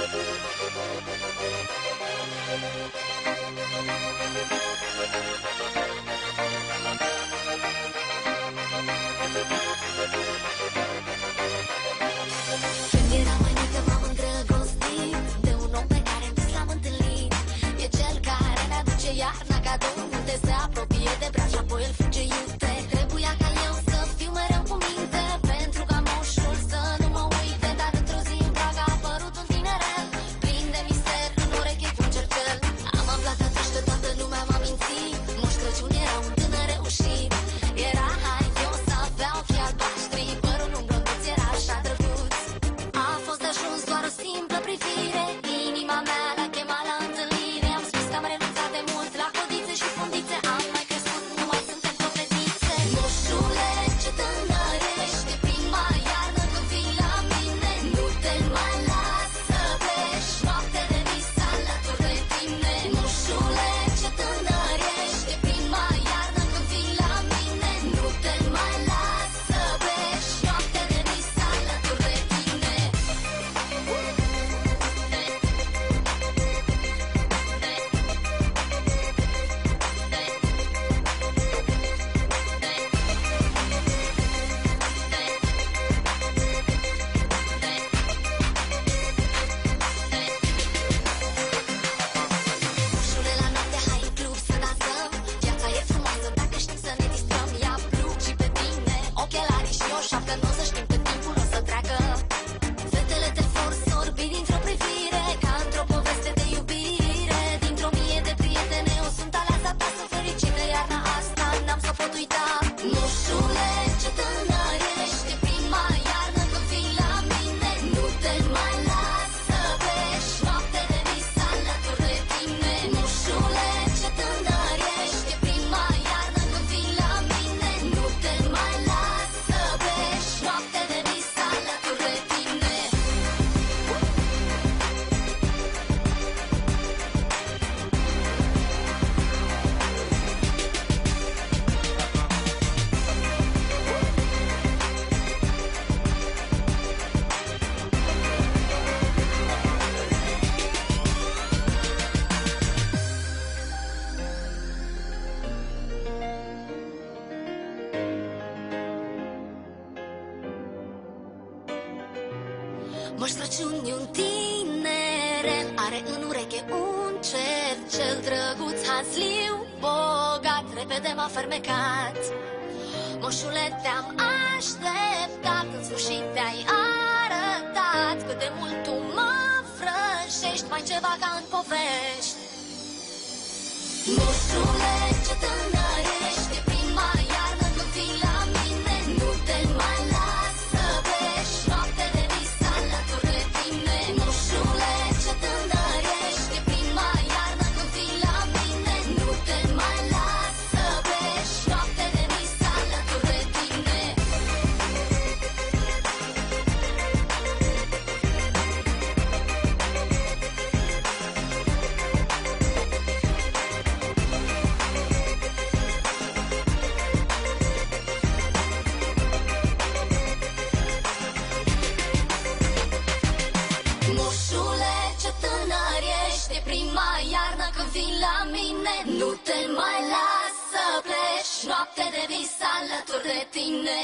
Când eram mai mică m-am îndrăgostit de un om pe care în vis l-am întâlnit. E cel care ne aduce iarna cadou, unde se apropie de braț și apoi îl fuge iute. Trebuia ca eu să fiu mereu cu minte, pentru ca moșul să nu mă uite. Dar într-o zi în prag a apărut un tinerel, plin de mister, în ureche cu un cercel. Am aflat atunci că toată lumea m-a mințit, Moș Crăciun era un tânăr reușit. Era haios, avea ochii albaștri, părul lung blonduț, era așa drăguț. A fost de ajuns doar o simplă privire, inima mea l-a chemat la întâlnire. Am spus că am renunțat de mult la codițe și fundițe, am mai crescut, nu mai suntem tot fetițe. Moșule, ce tânărești, prima iarnă când vii la mine, nu te mai las să pleci, noapte de vis alături de tine. Moșule, ce tânărești, prima iarnă când vii la mine, nu te mai las să pleci, noapte de vis alături de tine. Moșule, la noapte, hai în club să dansăm, viața e frumoasă dacă știm să ne distrăm. Ia plug și pe tine, ochelarii și o șapcă, n-o să știm cât timpul o să treacă. Fetele te vor sorbi dintr-o privire, ca într-o poveste de iubire. Dintr-o mie de prietene, eu sunt aleasa ta, sunt fericită iarna asta, n-am să o pot uita. Moșule, ce tânărești, prima iarnă când vii la mine, nu te mai las să pleci, noapte de vis alături de tine. Moșule, ce tânărești, prima iarnă când vii la mine, nu te mai las să pleci, noapte de vis alături de tine. Moș Crăciun e un tinerel, are în ureche un cercel drăguț, Hansliu, bogat, repede m-a fermecat. Moșule, te-am așteptat, în sfârșit te-ai arătat cât de mult tu mă vrăjești, mai ceva ca în povești. Moșule, ce tânărești, prima iarnă când vii la mine, nu te mai las să pleci, noapte de vis alături de tine. Moșule, ce tânărești, prima iarnă când vii la mine, nu te mai las să pleci, noapte de vis alături de tine. Moșule, ce tânăr ești, e prima iarnă când vii la mine, nu te mai las să pleci, noapte de vis alături de tine.